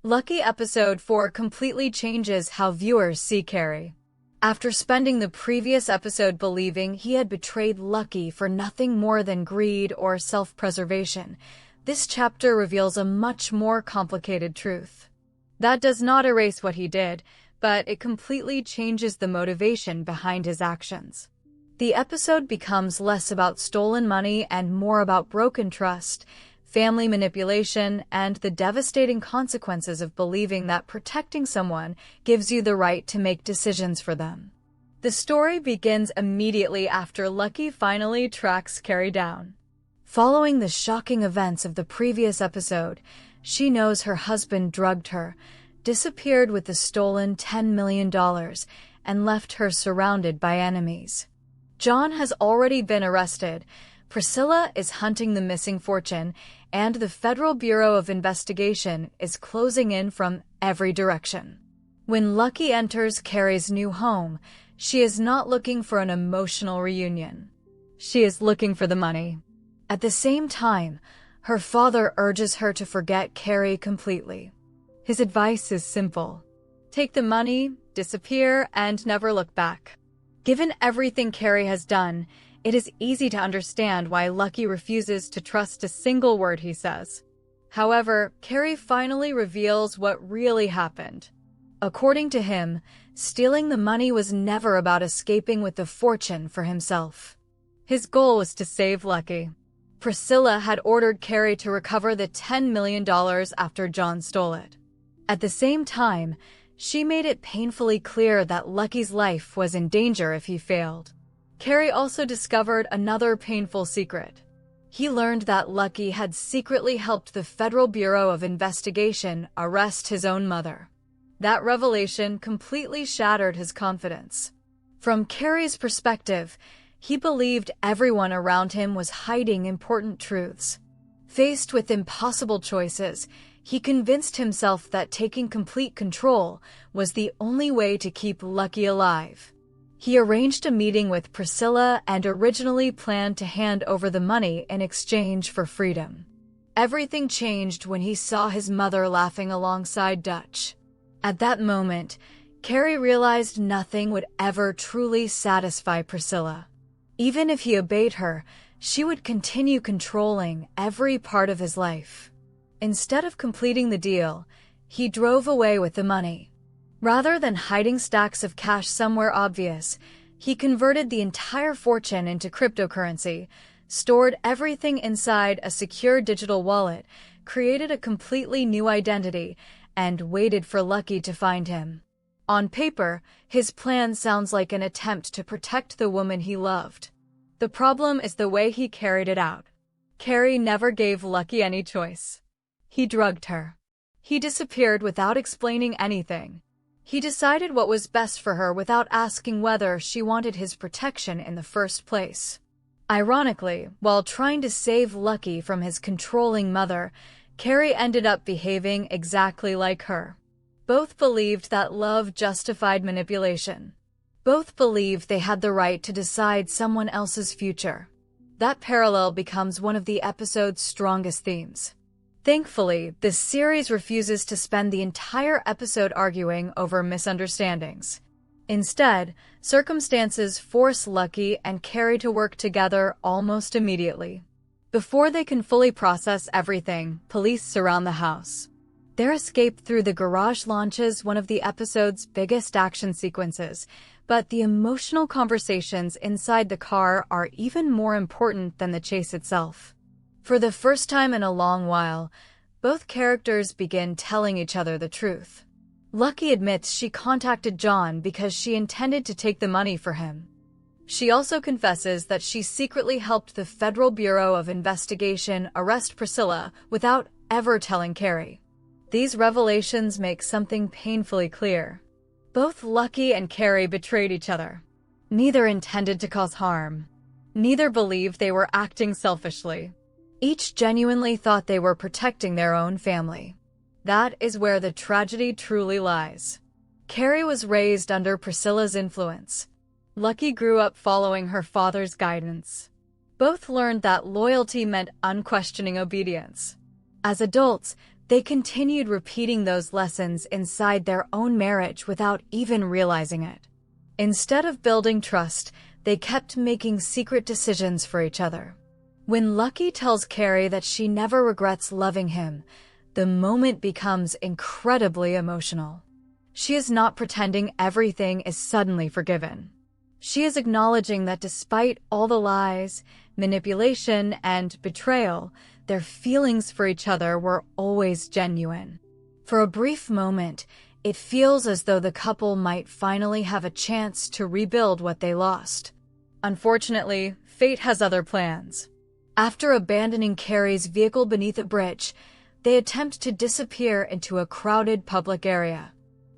Lucky Episode 4 completely changes how viewers see Cary. After spending the previous episode believing he had betrayed Lucky for nothing more than greed or self-preservation, this chapter reveals a much more complicated truth. That does not erase what he did, but it completely changes the motivation behind his actions. The episode becomes less about stolen money and more about broken trust, family manipulation, and the devastating consequences of believing that protecting someone gives you the right to make decisions for them. The story begins immediately after Lucky finally tracks Cary down. Following the shocking events of the previous episode, she knows her husband drugged her, disappeared with the stolen $10 million, and left her surrounded by enemies. John has already been arrested, Priscilla is hunting the missing fortune, and the Federal Bureau of Investigation is closing in from every direction. When Lucky enters Cary's new home, she is not looking for an emotional reunion. She is looking for the money. At the same time, her father urges her to forget Cary completely. His advice is simple. Take the money, disappear, and never look back. Given everything Cary has done, it is easy to understand why Lucky refuses to trust a single word he says. However, Cary finally reveals what really happened. According to him, stealing the money was never about escaping with the fortune for himself. His goal was to save Lucky. Priscilla had ordered Cary to recover the $10 million after John stole it. At the same time, she made it painfully clear that Lucky's life was in danger if he failed. Cary also discovered another painful secret. He learned that Lucky had secretly helped the Federal Bureau of Investigation arrest his own mother. That revelation completely shattered his confidence. From Cary's perspective, he believed everyone around him was hiding important truths. Faced with impossible choices, he convinced himself that taking complete control was the only way to keep Lucky alive. He arranged a meeting with Priscilla and originally planned to hand over the money in exchange for freedom. Everything changed when he saw his mother laughing alongside Dutch. At that moment, Cary realized nothing would ever truly satisfy Priscilla. Even if he obeyed her, she would continue controlling every part of his life. Instead of completing the deal, he drove away with the money. Rather than hiding stacks of cash somewhere obvious, he converted the entire fortune into cryptocurrency, stored everything inside a secure digital wallet, created a completely new identity, and waited for Lucky to find him. On paper, his plan sounds like an attempt to protect the woman he loved. The problem is the way he carried it out. Cary never gave Lucky any choice. He drugged her. He disappeared without explaining anything. He decided what was best for her without asking whether she wanted his protection in the first place. Ironically, while trying to save Lucky from his controlling mother, Cary ended up behaving exactly like her. Both believed that love justified manipulation. Both believed they had the right to decide someone else's future. That parallel becomes one of the episode's strongest themes. Thankfully, this series refuses to spend the entire episode arguing over misunderstandings. Instead, circumstances force Lucky and Cary to work together almost immediately. Before they can fully process everything, police surround the house. Their escape through the garage launches one of the episode's biggest action sequences, but the emotional conversations inside the car are even more important than the chase itself. For the first time in a long while, both characters begin telling each other the truth. Lucky admits she contacted John because she intended to take the money for him. She also confesses that she secretly helped the Federal Bureau of Investigation arrest Priscilla without ever telling Cary. These revelations make something painfully clear. Both Lucky and Cary betrayed each other. Neither intended to cause harm. Neither believed they were acting selfishly. Each genuinely thought they were protecting their own family. That is where the tragedy truly lies. Cary was raised under Priscilla's influence. Lucky grew up following her father's guidance. Both learned that loyalty meant unquestioning obedience. As adults, They continued repeating those lessons inside their own marriage without even realizing it. Instead of building trust, they kept making secret decisions for each other. When Lucky tells Cary that she never regrets loving him, the moment becomes incredibly emotional. She is not pretending everything is suddenly forgiven. She is acknowledging that despite all the lies, manipulation, and betrayal, their feelings for each other were always genuine. For a brief moment, it feels as though the couple might finally have a chance to rebuild what they lost. Unfortunately, fate has other plans. After abandoning Cary's vehicle beneath a bridge, they attempt to disappear into a crowded public area.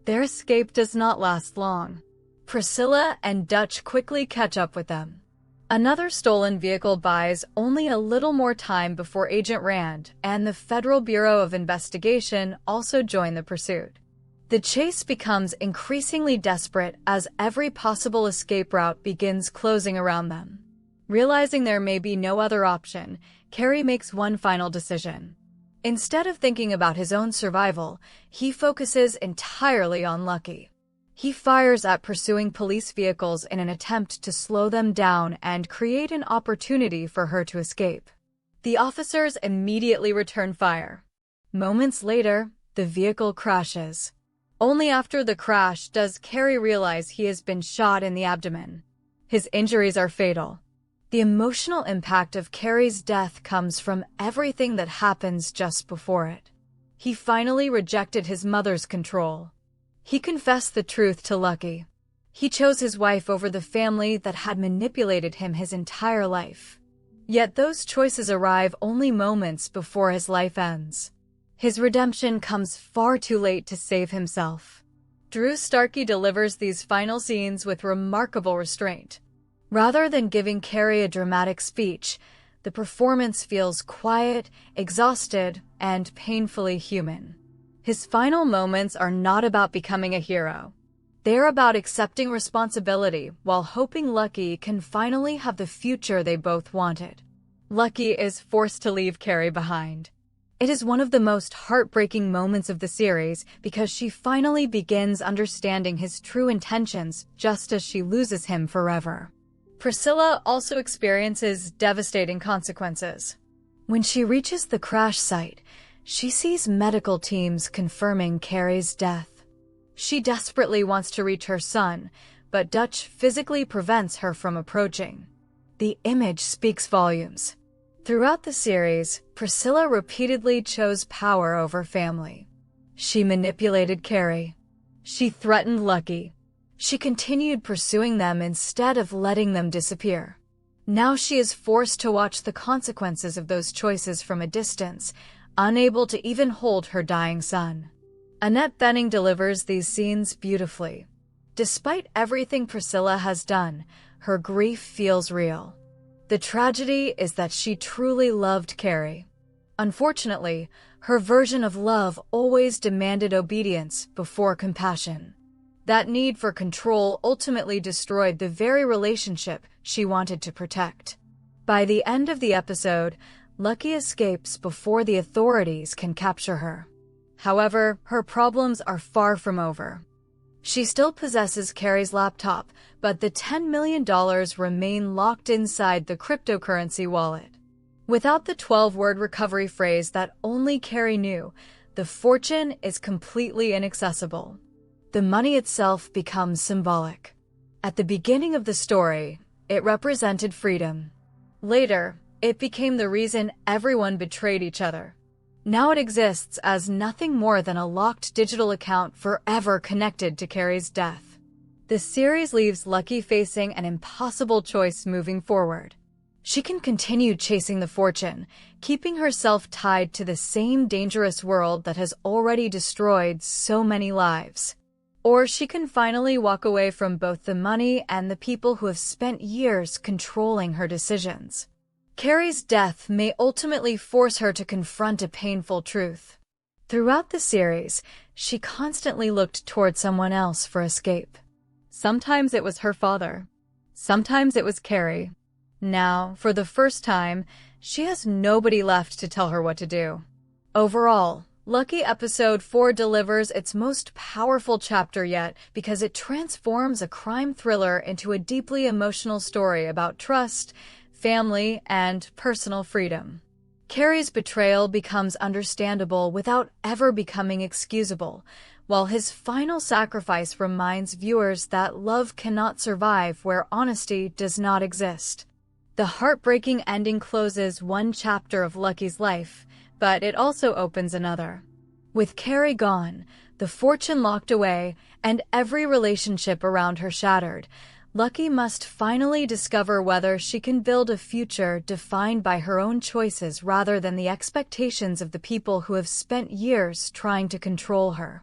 Their escape does not last long. Priscilla and Dutch quickly catch up with them. Another stolen vehicle buys only a little more time before Agent Rand and the Federal Bureau of Investigation also join the pursuit. The chase becomes increasingly desperate as every possible escape route begins closing around them. Realizing there may be no other option, Cary makes one final decision. Instead of thinking about his own survival, he focuses entirely on Lucky. He fires at pursuing police vehicles in an attempt to slow them down and create an opportunity for her to escape. The officers immediately return fire. Moments later, the vehicle crashes. Only after the crash does Cary realize he has been shot in the abdomen. His injuries are fatal. The emotional impact of Cary's death comes from everything that happens just before it. He finally rejected his mother's control. He confessed the truth to Lucky. He chose his wife over the family that had manipulated him his entire life. Yet those choices arrive only moments before his life ends. His redemption comes far too late to save himself. Drew Starkey delivers these final scenes with remarkable restraint. Rather than giving Cary a dramatic speech, the performance feels quiet, exhausted, and painfully human. His final moments are not about becoming a hero. They're about accepting responsibility while hoping Lucky can finally have the future they both wanted. Lucky is forced to leave Cary behind. It is one of the most heartbreaking moments of the series because she finally begins understanding his true intentions just as she loses him forever. Priscilla also experiences devastating consequences. When she reaches the crash site, she sees medical teams confirming Cary's death. She desperately wants to reach her son, but Dutch physically prevents her from approaching. The image speaks volumes. Throughout the series, Priscilla repeatedly chose power over family. She manipulated Cary. She threatened Lucky. She continued pursuing them instead of letting them disappear. Now she is forced to watch the consequences of those choices from a distance, unable to even hold her dying son. Annette Bening delivers these scenes beautifully. Despite everything Priscilla has done, her grief feels real. The tragedy is that she truly loved Cary. Unfortunately, her version of love always demanded obedience before compassion. That need for control ultimately destroyed the very relationship she wanted to protect. By the end of the episode, Lucky escapes before the authorities can capture her. However, her problems are far from over. She still possesses Cary's laptop, but the $10 million remain locked inside the cryptocurrency wallet. Without the 12-word recovery phrase that only Cary knew, the fortune is completely inaccessible. The money itself becomes symbolic. At the beginning of the story, it represented freedom. Later, it became the reason everyone betrayed each other. Now it exists as nothing more than a locked digital account forever connected to Cary's death. The series leaves Lucky facing an impossible choice moving forward. She can continue chasing the fortune, keeping herself tied to the same dangerous world that has already destroyed so many lives. Or she can finally walk away from both the money and the people who have spent years controlling her decisions. Cary's death may ultimately force her to confront a painful truth. Throughout the series, she constantly looked toward someone else for escape. Sometimes it was her father. Sometimes it was Cary. Now, for the first time, she has nobody left to tell her what to do. Overall, Lucky Episode 4 delivers its most powerful chapter yet because it transforms a crime thriller into a deeply emotional story about trust, family, and personal freedom. Cary's betrayal becomes understandable without ever becoming excusable, while his final sacrifice reminds viewers that love cannot survive where honesty does not exist. The heartbreaking ending closes one chapter of Lucky's life, but it also opens another. With Cary gone, the fortune locked away, and every relationship around her shattered, Lucky must finally discover whether she can build a future defined by her own choices rather than the expectations of the people who have spent years trying to control her.